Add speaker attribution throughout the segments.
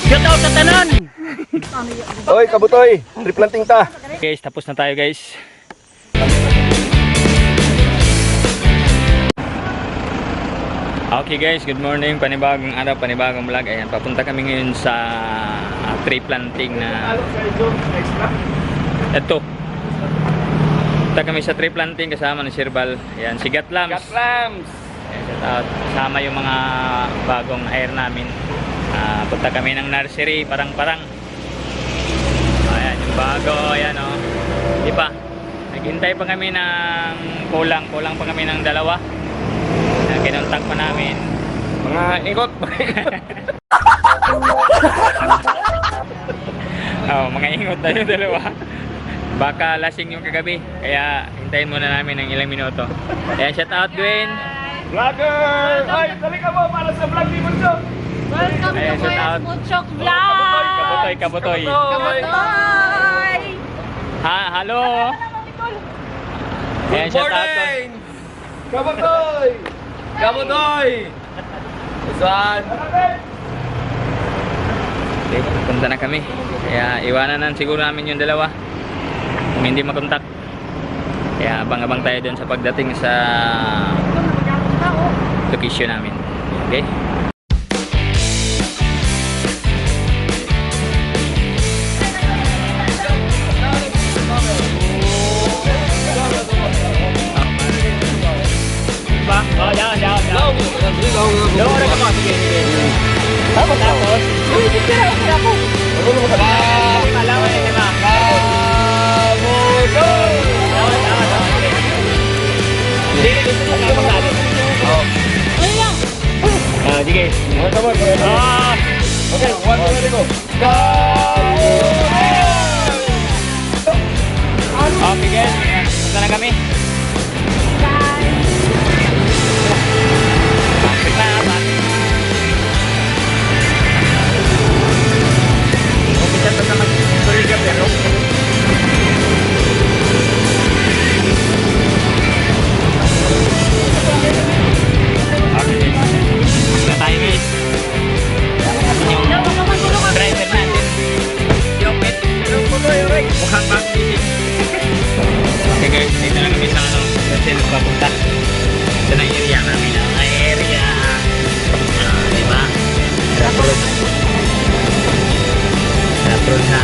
Speaker 1: Shout out sa tanan!
Speaker 2: Oy, kabutoy, triplanting ta.
Speaker 1: Guys, tapos na tayo guys. Okay guys, good morning. Panibagong araw, panibagong vlog. Ayan, papunta kami ngayon sa tree planting na ito. Punta kami sa tree planting kasama ni Sir Bal. Ayan, si Gatlams.
Speaker 2: Gatlams.
Speaker 1: Ayan, kasama yung mga bagong hire namin. Punta kami ng nursery, parang-parang. Ayan, yung bago, ayan o. Di pa. Naghintay pa kami ng kulang pa kami ng dalawa. Kinontak pa namin.
Speaker 2: Mga ingot.
Speaker 1: Oh, mga ingot tayo dalawa. Baka lasing yung kagabi. Kaya hintayin muna namin ng ilang minuto. Ayan, shout out Gwen.
Speaker 2: Vlogger! Ay, dali ka mo para sa vlog ni Bunso.
Speaker 3: Welcome
Speaker 1: Ayan,
Speaker 3: to
Speaker 1: shout
Speaker 3: Kuya
Speaker 1: out.
Speaker 3: Smuchok Vlog!
Speaker 1: Kabutoy.
Speaker 3: Kabutoy!
Speaker 1: Ha, hello. Ayan, shout out.
Speaker 2: Kabutoy! Kabutoy! Saan?
Speaker 1: Okay, punta na kami. Kaya iwanan na siguro namin yung dalawa. Kung hindi makontak. Kaya abang-abang tayo dun sa pagdating sa location namin. Okay? Ba? Oh, jangan. Lower ka pa. Sige. Tapos. Malaman na lima. Sige, gusto mo ka magdali.
Speaker 3: Ano yan?
Speaker 1: Sige.
Speaker 2: Okay, one, ready, go.
Speaker 1: Okay guys, punta na kami. Pasok na. Umpisa pa naman tuloy ka pero. Okay. Na tayo guys. Yung driver natin. Yung pet. Mukhang mag-isip. Okay guys, dito na kami sa kasi papunta. Ito na yung area namin. Ang area. Diba? Road na.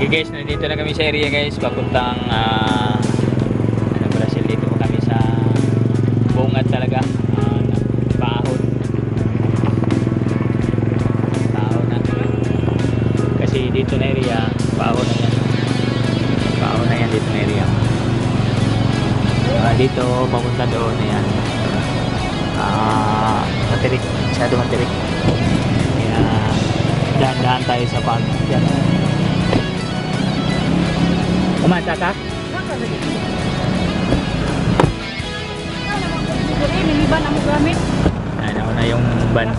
Speaker 1: Okay guys, nandito na kami sa area guys, papuntang Brazil. Dito po kami sa bungad talaga, bahon na kasi dito na area, bahon na yan dito na area. Dito papunta doon na yan, matirik, masyado matirik, kaya dahan-dahan tayo sa pag yan. Kumanta ka?
Speaker 3: Niliban ang gamit.
Speaker 1: Ano na yung ban.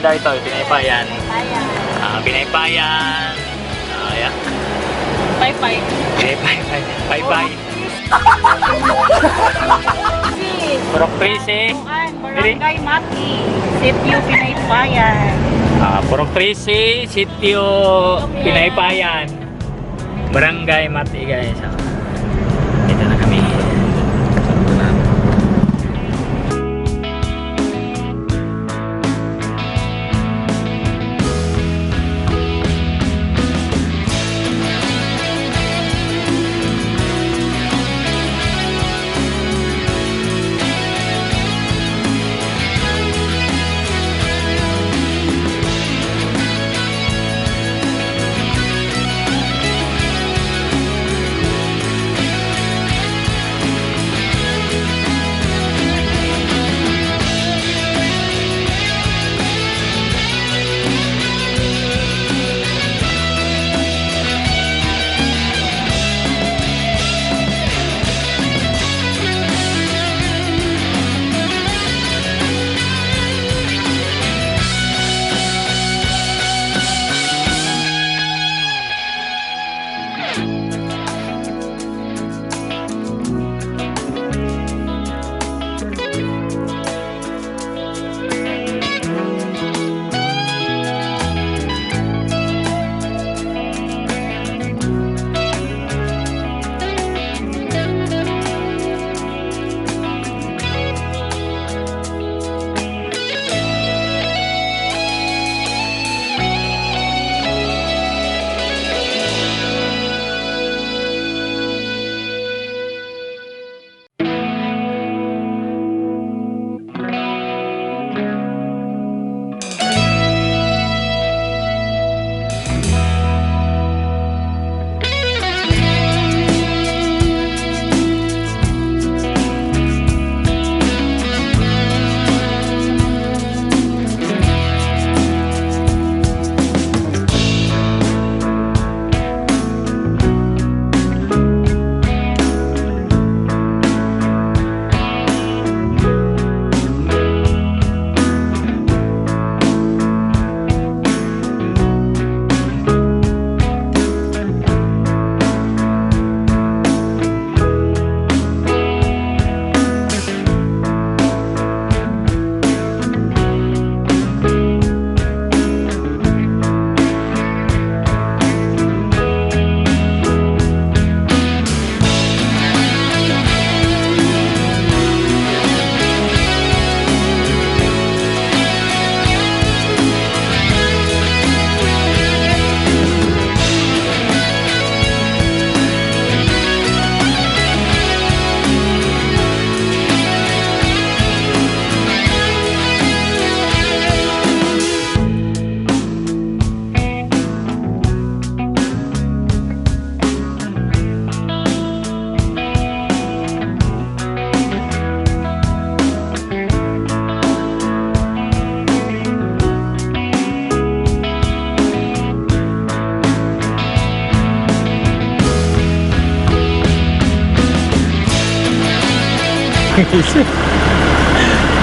Speaker 1: daw ito, Pinaypayan.
Speaker 3: Ayan.
Speaker 1: Pinaypayan. Ayan.
Speaker 3: Bye-bye.
Speaker 1: Bye-bye. Purok Trisi.
Speaker 3: Barangay Mati. Sitio Pinaypayan.
Speaker 1: Purok Trisi, Sitio Pinaypayan. Barangay Mati guys. Dito na kami.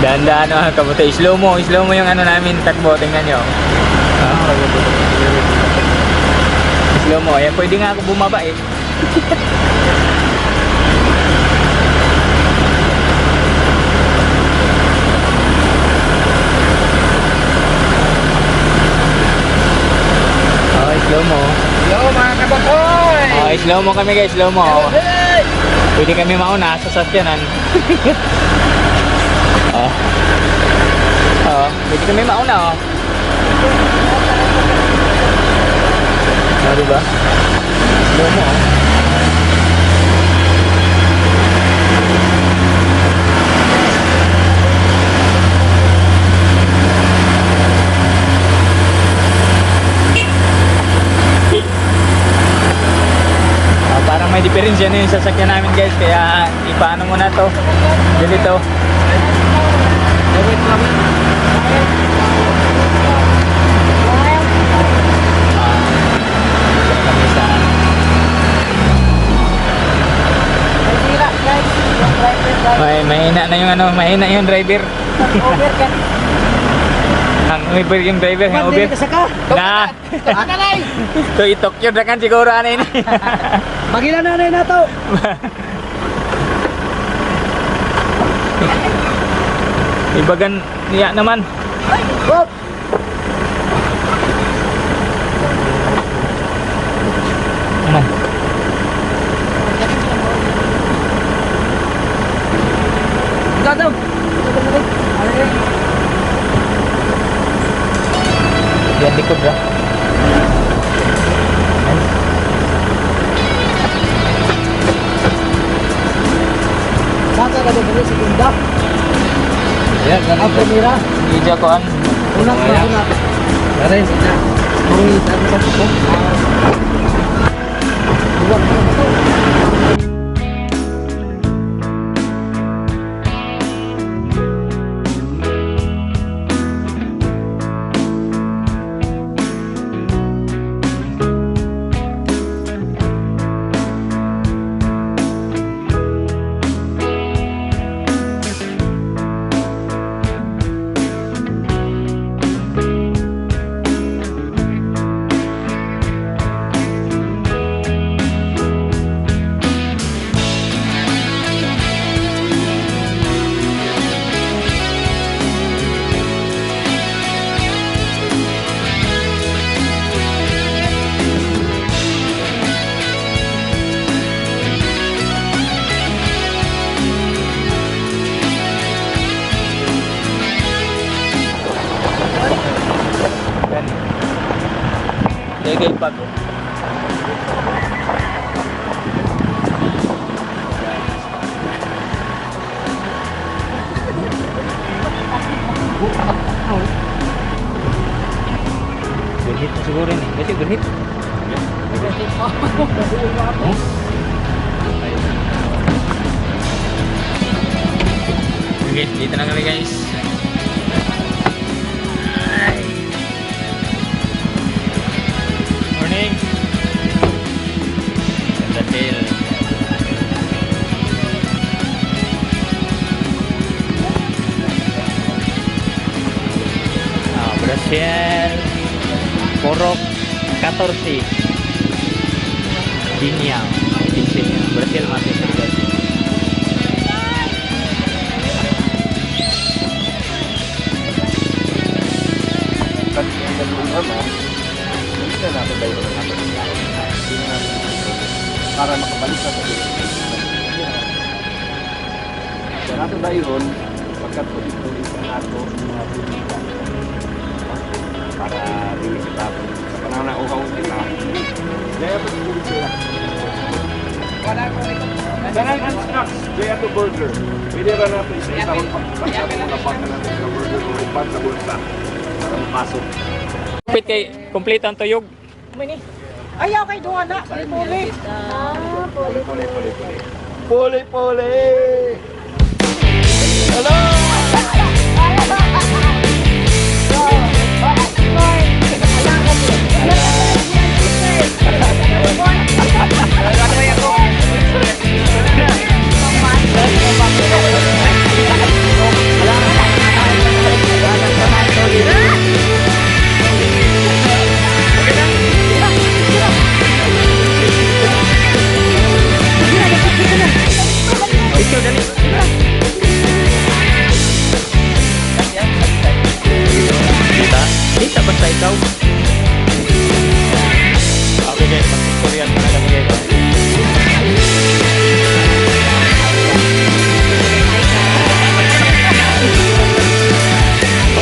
Speaker 1: Dahan-dahan mga kabuti. Slow mo yung ano namin takbo. Tingnan nyo. Slow mo. Ayan, pwede nga ako bumaba eh. Okay, slow mo.
Speaker 2: Hello mga kabakoy!
Speaker 1: Okay, slow mo kami guys. Slow mo. Pwede kami mauna sa sasyanan. Pwede kami mauna diba? Slow mo parang may diferensya na yung sasakyan namin guys, kaya ipaano mo na to ganito. Mahina na yung ano, mahina yung driver. Ang Uber yung driver, yung Uber. Na. To Tokyo na kan siguro ano ini.
Speaker 2: Magilan na na to.
Speaker 1: Ibagan niya naman.
Speaker 2: Hop.
Speaker 1: Ano?
Speaker 2: Dadam.
Speaker 1: Yan likod ba?
Speaker 2: Saan ka dito sa Bunda?
Speaker 1: Yan,
Speaker 2: Ako mira.
Speaker 1: Ija ko an.
Speaker 2: Unak na unak. Pare, ina. Uy, tadi sa ko. Buat ko.
Speaker 1: Legay pa ko. Berhit na siguro ni. Kasi berhit. Okay, dito na kami guys. Morning. Ganda tail. Brazil Porok 14 Dinyang Brazil masih terjadi.
Speaker 2: Para makabalik sa pagkakas. Sa nato dayon, pagkat tuloy-tuloy sa nato mga politika para dili kita sa panahon na uhaw sila. Daya po tuloy sila. Sanan ang snacks, daya to burger. Pwede ba natin sa itawag pagkakasya na natin sa burger o ipan sa bulsa para mapasok.
Speaker 1: Kapit kay kompleto ang tuyog.
Speaker 3: Ayaw kay duha na. Puli.
Speaker 2: Pole! Hello!
Speaker 1: Kita basta ikaw. Okay guys, mag-tutorial na kami guys.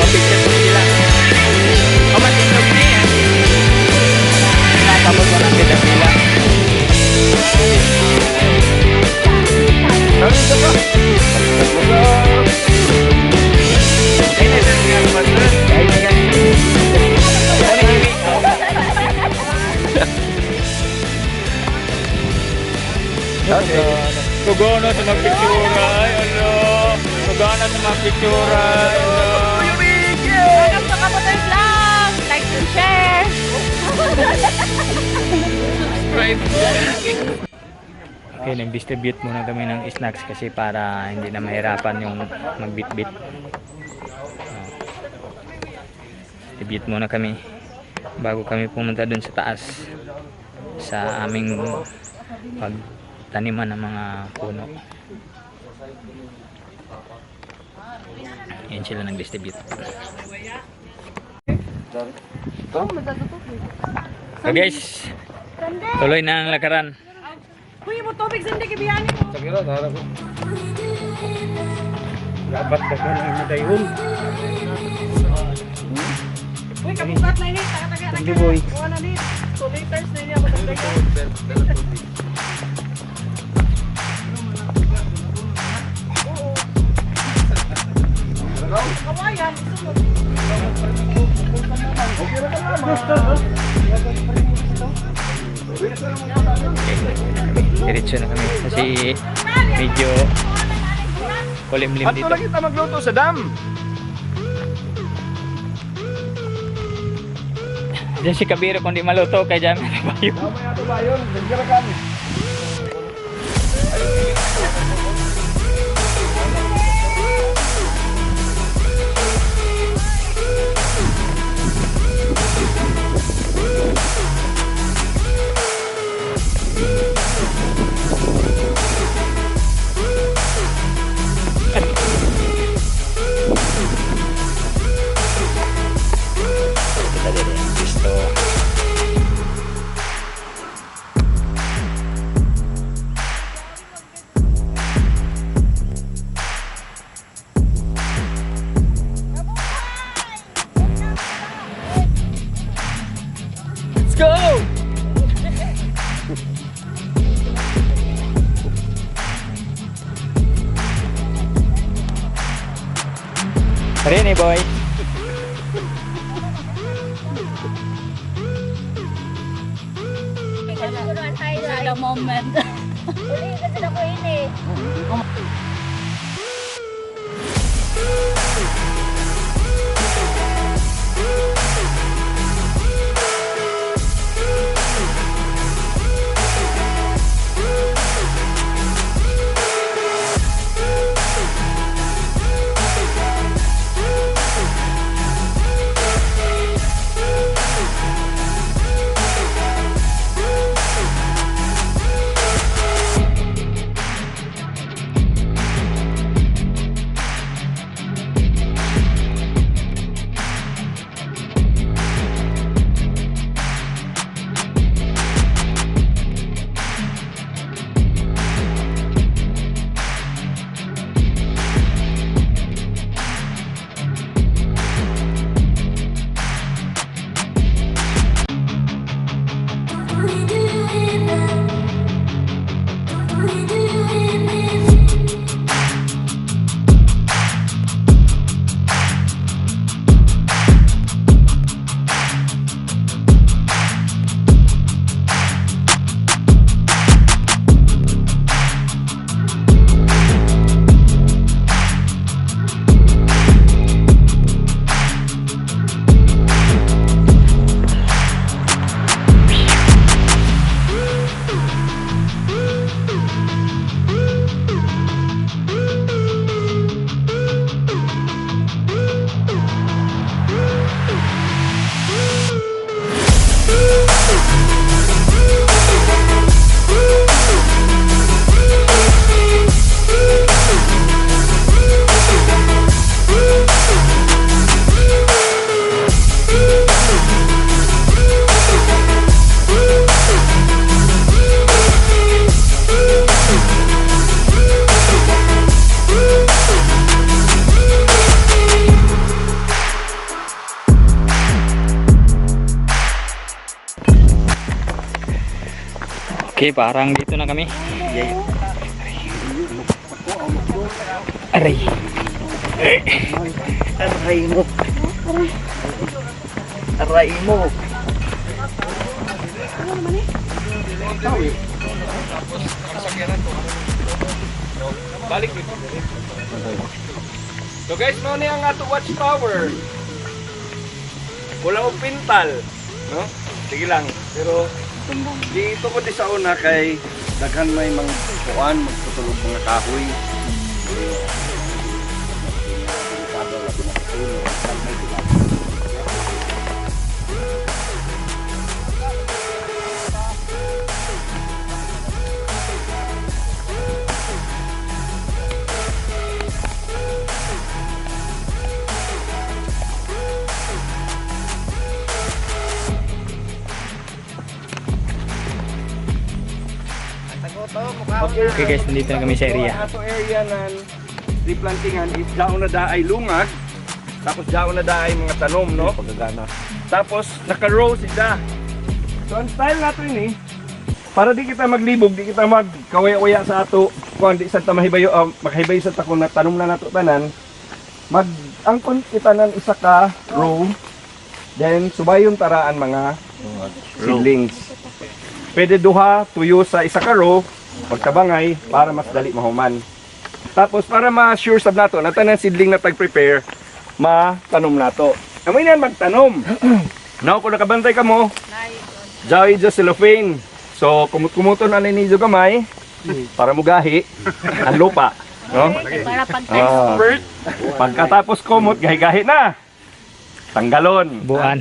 Speaker 1: Picture ko sila. Matinog niya. Tapos walang bida-bila. Sugana sa mga pictura, ay ano. Sugana sa mga pictura, ay ano.
Speaker 3: Welcome sa Kapatay Vlog. Like and share.
Speaker 1: Okay, nag-distribute muna kami ng snacks kasi para hindi na mahirapan yung magbitbit. mag-distribute muna kami bago kami pumunta dun sa taas sa aming pagtaniman ng mga puno. Yan sila nag-distribute. So guys, tuloy na ang lakaran.
Speaker 3: Kuya mo tubig sa hindi kibiyani mo.
Speaker 2: Sakira, harap ko. Dapat dagan ang madayhon.
Speaker 3: Uy, kabukat na ini. Taga-taga na ka. Kuha na ni. 2 liters na ini ako dagdagan. Kawayan, sunod.
Speaker 1: Diretso na kami kasi medyo kulimlim
Speaker 2: At
Speaker 1: dito.
Speaker 2: lagi kita magluto sa dam.
Speaker 1: Diyan si Kabiro kung di maluto kay Jam na bayo.
Speaker 2: Mamaya ito ba yun? Nagkirakan.
Speaker 1: Kita din yung gusto. Let's go! Rini boy.
Speaker 3: The moment. Uli kasi na ko ini.
Speaker 1: Okay, parang dito na kami. Aray.
Speaker 2: Aray mo. Aray mo. Balik dito. So guys, mo ni ang ato watchtower. Wala og pintal, no? Sige lang, pero dito ko di sa una kay daghan may mga kuan magtutulog mga kahoy.
Speaker 1: Okay guys, nandito na kami sa area.
Speaker 2: Ang ato area ng replantingan is daon na daay lungag. Tapos daon na daay mga tanom, no? Pagagana. Tapos naka-row sila. So ang style nato ini, para di kita maglibog, di kita magkawaya-waya sa ato, kung di sa tamahibayo, makahibay sa takon na tanom na nato tanan, angkon kita ng isa ka row, then subayon taraan mga seedlings. Pwede duha, tuyo sa isa ka row, magtabangay para mas dali mahuman. Tapos para ma-sure sab nato na tanan seedling na tag-prepare, matanom nato. Amoy na magtanom. Now kung nakabantay ka mo, Joy just cellophane. So kumut-kumuton na ninyo gamay para mugahi ang lupa, no?
Speaker 3: Para pagtanom.
Speaker 2: Pagkatapos kumot, gahi-gahi na. Tanggalon.
Speaker 1: Hubuan.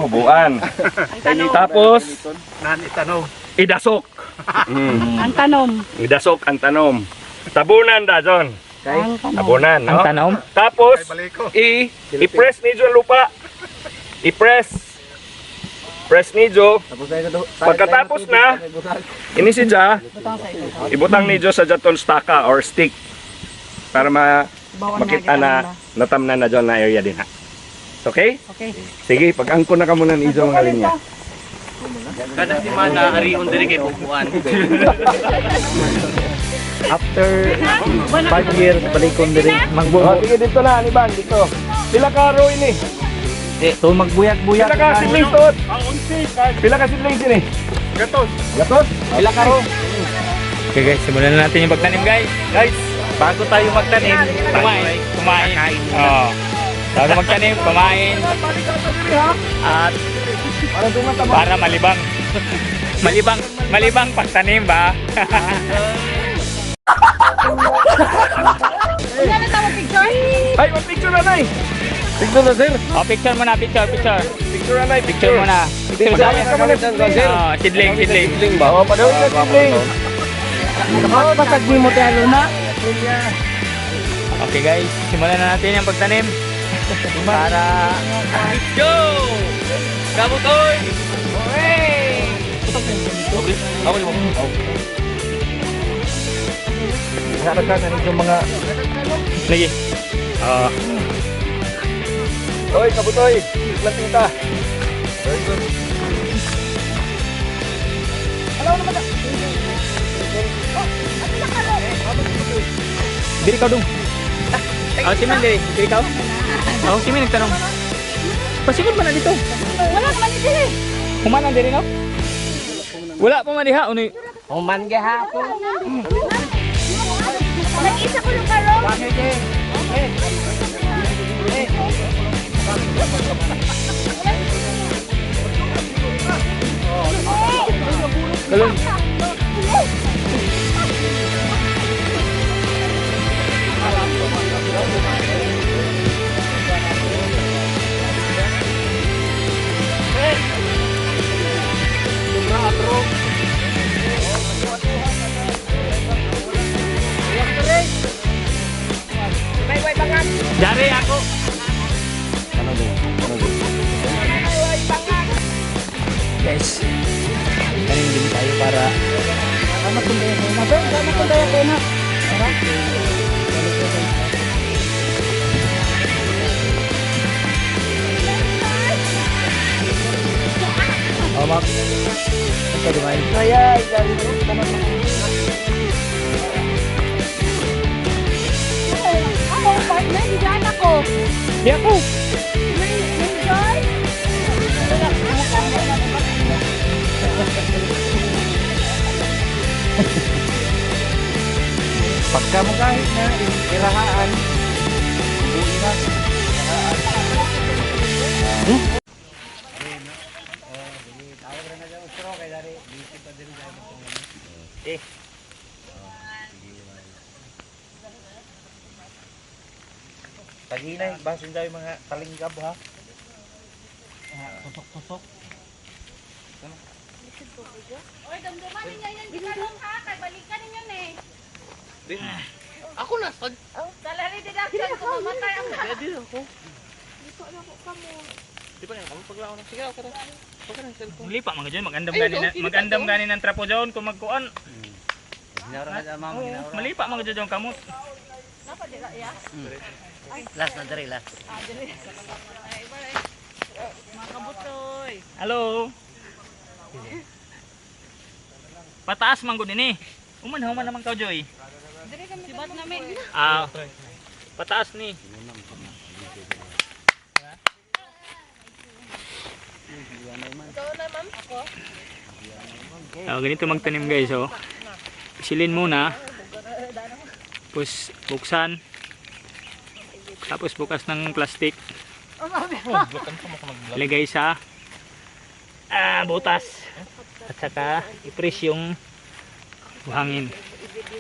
Speaker 2: Hubuan. Tapos idasok.
Speaker 3: Ang tanom.
Speaker 2: Idasok ang tanom. Tabunan da, John.
Speaker 3: Ang tanom.
Speaker 2: Tabunan, no?
Speaker 1: Ang tanom.
Speaker 2: Tapos i-press nidyo ang lupa. Press nidyo. Pagkatapos na, ini si Ja,
Speaker 3: Butang sa ito.
Speaker 2: ibutang nidyo sa jaton staka or stick para makita na natamnan na dyan na area din ha. Okay?
Speaker 3: Okay.
Speaker 2: Sige, pag-angko na ka muna nidyo mga linya.
Speaker 4: Kada semana ariun diri kay upuan.
Speaker 1: After 5 years, balikon diri.
Speaker 2: Oh, sige dito na, Aniban, dito. Pila ka row ini?
Speaker 1: So magbuyag-buyag.
Speaker 2: Pila ka siblings to? Pila ka siblings ini? Gatos. Pila ka row?
Speaker 1: Okay guys, simulan na natin yung pagtanim guys. Guys, bago tayo magtanim, kumain. Oh. Bago magtanim, kumain. At para malibang. malibang pagtanim ba?
Speaker 3: Wala na tawag picture?
Speaker 2: Ay, mag-picture na, Nay. Picture na, sir.
Speaker 1: Oh, picture muna, picture.
Speaker 2: Picture na, Nay.
Speaker 1: Picture muna. Picture
Speaker 2: Padawin ka muna, sir.
Speaker 1: Oh, sidling.
Speaker 2: ba? Oh, padawin ka, sidling.
Speaker 3: Pasagbi mo tayo luna.
Speaker 1: Okay guys, simulan na natin yung pagtanim. Para
Speaker 4: Go! Kabutoy!
Speaker 2: Harakan na yung mga...
Speaker 1: lagi. Oh,
Speaker 2: Oy, kabutoy. Planting ta. Very good.
Speaker 1: diri ka dong. Oh, si Man diri ka. Oh, si Man nagtanong. Pasigod man na dito.
Speaker 3: Wala ka man dito.
Speaker 1: Human diri no? Wala pa man diha unoy.
Speaker 4: Human gahapon.
Speaker 3: Nag-isa ko yung karo.
Speaker 1: Kalon. Dari ako. Guys, kanin din tayo para
Speaker 3: Sana kundaya ko na. Sana kundaya ko na. Tara.
Speaker 1: oh, Mak. Ito dumain.
Speaker 3: Ay, dali mo. Ako, partner, higaan ako.
Speaker 1: Di ako.
Speaker 3: Enjoy.
Speaker 2: Pagka mo kahit na irahaan,
Speaker 4: Taginay, basin tayo mga talinggab ha. Tusok-tusok.
Speaker 3: Oy, damdaman ninyo yan. Gitanong ha. Kay balikan ninyo eh.
Speaker 4: Ako na,
Speaker 3: Salary deduction. Kung mamatay ang
Speaker 4: Pwede ako.
Speaker 3: Gusto na ko ka mo.
Speaker 4: Di ba na kami paglao na sigaw ka. Okay na cellphone.
Speaker 1: Lipa mga dyan, magandam gani ng trapo dyan kung magkuan.
Speaker 5: Ginawra na dyan, mama.
Speaker 1: Oo, malipa mga dyan kamot.
Speaker 3: Napa dira ya?
Speaker 5: Last na diri, last.
Speaker 3: Ah, dili. Ay, bye. Mga kabutoy.
Speaker 1: Hello. Pataas man gud ini. Human naman ka Joy.
Speaker 3: Dili kami sibat namin.
Speaker 1: Ah, pataas ni.
Speaker 3: Ikaw na, ma'am. Ako.
Speaker 1: Ganito magtanim guys, oh. Pisilin muna. Tapos buksan. Tapos bukas ng plastic. Ilagay sa butas. At saka i-press yung buhangin.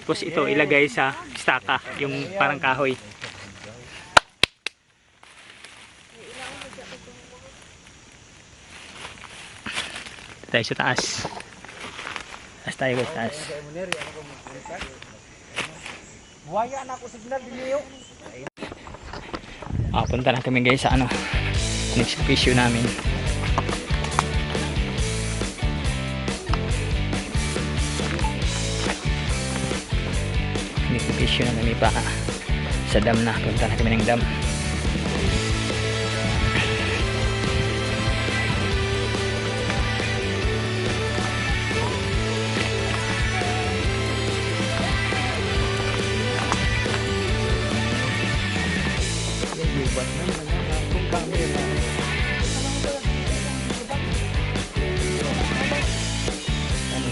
Speaker 1: Tapos ito ilagay sa staka, yung parang kahoy. Tayo sa taas. Taas tayo guys, taas.
Speaker 5: Buhaya na ako signal din yun.
Speaker 1: Punta na kami guys sa ano, next issue namin. Next issue na kami pa sa dam na. Punta na kami ng dam.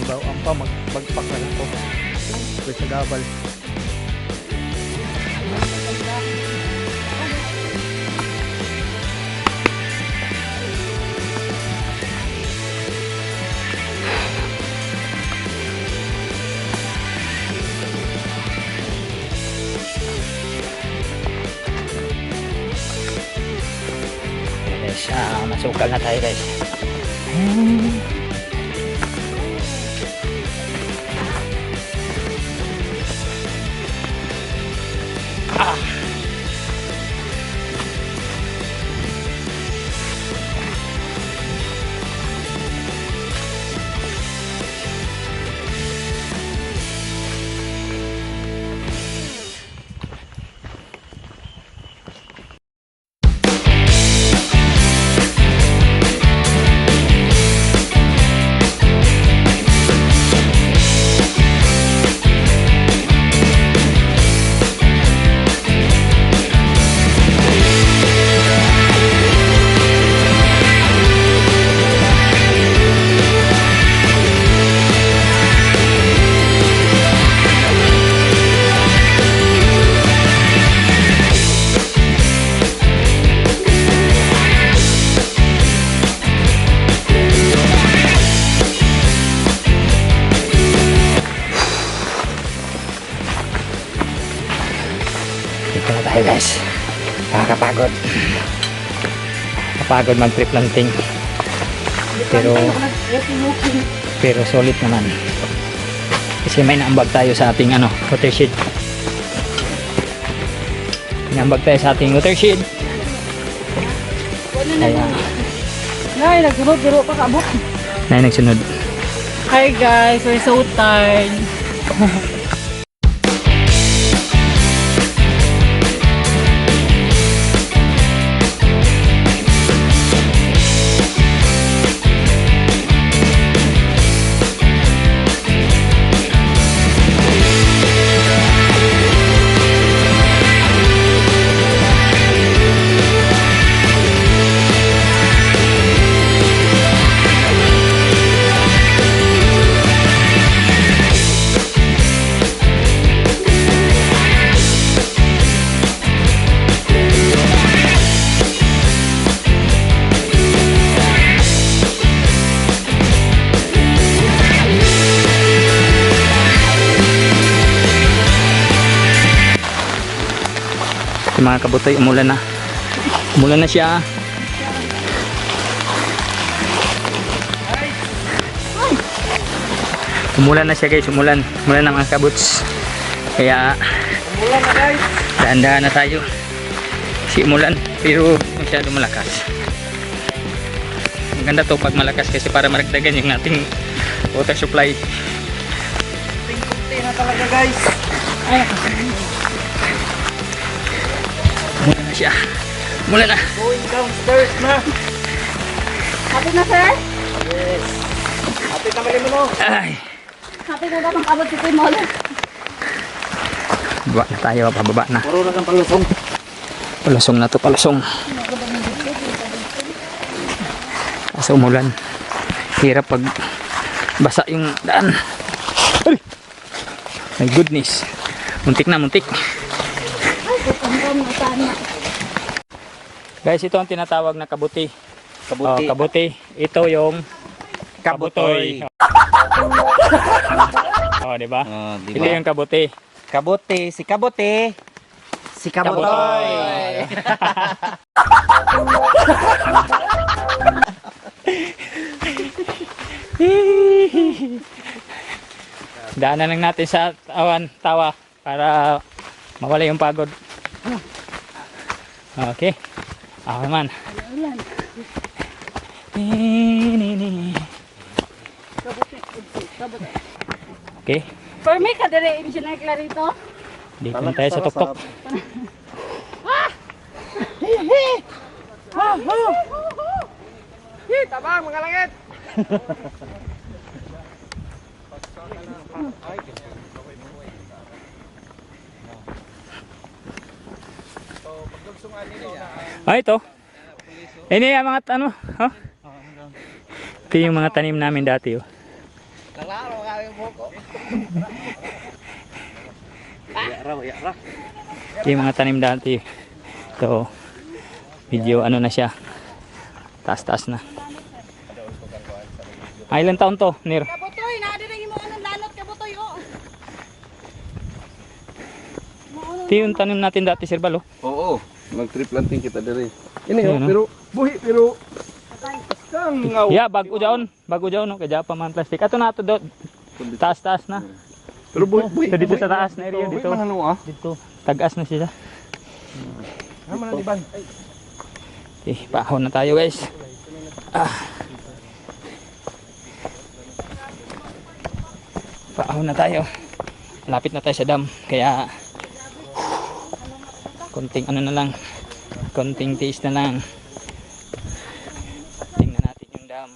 Speaker 1: Baw ang pa magpagpak na lang ko. Pwede sa gabal. Guys, masukal na tayo guys. Dito na tayo guys. Nakakapagod. Kapagod mag-trip planting. Pero solid naman. Kasi may naambag tayo sa ating ano, watershed. Naambag tayo sa ating watershed. Kaya
Speaker 3: Nay, nagsunod pero pa kabot.
Speaker 1: na nagsunod.
Speaker 3: Hi guys, we're so tired.
Speaker 1: Mga kabutoy, umulan na. Umulan na siya. Umulan na siya guys, umulan. Umulan na mga kabuts. Kaya
Speaker 5: Umulan na guys.
Speaker 1: dahan-dahan na tayo. Kasi umulan, pero masyado malakas. Maganda to pag malakas kasi para maragdagan yung ating water supply.
Speaker 5: Tingkunti na talaga guys.
Speaker 1: Mula na siya. Mula na.
Speaker 5: Going downstairs na.
Speaker 3: Happy na, sir?
Speaker 5: Yes. Happy na mali mo no.
Speaker 1: Ay.
Speaker 3: Happy na dapat abot si Timol.
Speaker 1: Baba na tayo. Pababa na.
Speaker 5: Puro na kang palusong.
Speaker 1: Palusong na to. Palusong. Kasi umulan. Hirap pag basa yung daan. Ay! My goodness. Muntik na, muntik. Guys, ito ang tinatawag na kabuti.
Speaker 5: Kabuti.
Speaker 1: Oh, kabuti. Ito yung kabutoy. Oh, di ba?
Speaker 5: Oh, di
Speaker 1: Ito
Speaker 5: ba?
Speaker 1: yung kabuti.
Speaker 5: Kabuti, si Kabuti. Si Kabutoy.
Speaker 1: Daanan lang natin sa tawa para mawala yung pagod. Okay. Ako naman. Okay.
Speaker 3: For me, kadere, Engineer Clarito.
Speaker 1: Dito na tayo sa tuktok.
Speaker 3: Tabang, mga langit!
Speaker 1: Ah, ito. Ini yung mga ano, oh? Ito yung mga tanim namin dati, oh.
Speaker 5: Lalaro kami buko. Yara.
Speaker 1: Ito yung mga tanim dati. Ito, video ano na siya. Taas-taas na. Ah, ilang taon to, Nir?
Speaker 3: Kabutoy, naadirin mo anong lanot, Kabutoy, oh.
Speaker 1: Ito yung tanim natin dati, Sir Balo.
Speaker 2: Oo. Mag-trip planting kita diri. Ini
Speaker 1: Ayun, no?
Speaker 2: pero buhi pero kang ngaw.
Speaker 1: Yeah, bago jaon, no, kaya pa man plastic. Ato na ato do. Taas-taas na.
Speaker 2: Pero buhi.
Speaker 1: So, dito sa taas na area dito.
Speaker 2: Buhi man ano ah.
Speaker 1: Dito, tagas na siya.
Speaker 2: Naman na diban.
Speaker 1: Okay, paahon na tayo, guys. Paahon na tayo. Lapit na tayo sa dam, kaya konting ano na lang, konting tiis na lang. Tingnan natin yung dam.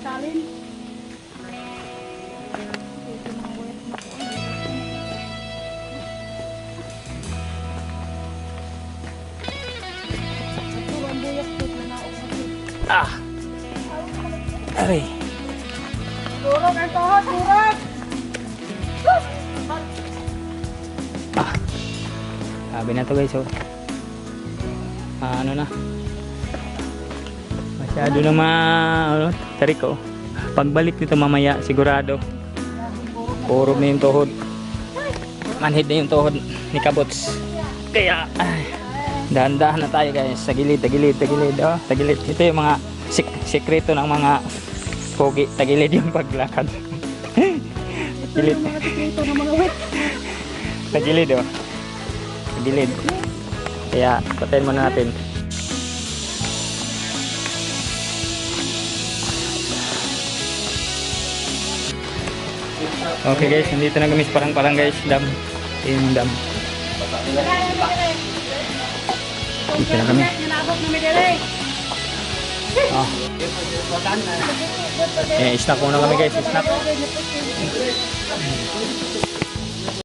Speaker 3: Salin.
Speaker 1: Ah! Aray!
Speaker 3: Turog ang tuhod, turog!
Speaker 1: Sabi na to, guys, oh. Ano na? Masyado na tarik, oh. Pagbalik nito mamaya, sigurado. Purog na yung tuhod. Manhid na yung tuhod ni Kabots. Kaya, dahan-dahan na tayo, guys. Sa gilid, tagilid, oh. Tagilid. Ito yung mga sekreto ng mga pogi. Tagilid yung paglakad. Tagilid.
Speaker 3: Mga tikito ng mga wit.
Speaker 1: Tagilid, oh. Tagilid. Kaya, patayin muna natin. Okay, guys, nandito na kami sa parang-parang, guys. Dam. Yung dam. Dito na kami.
Speaker 3: Nilabot na may dire.
Speaker 1: Oh. Snack muna kami, guys. Snack.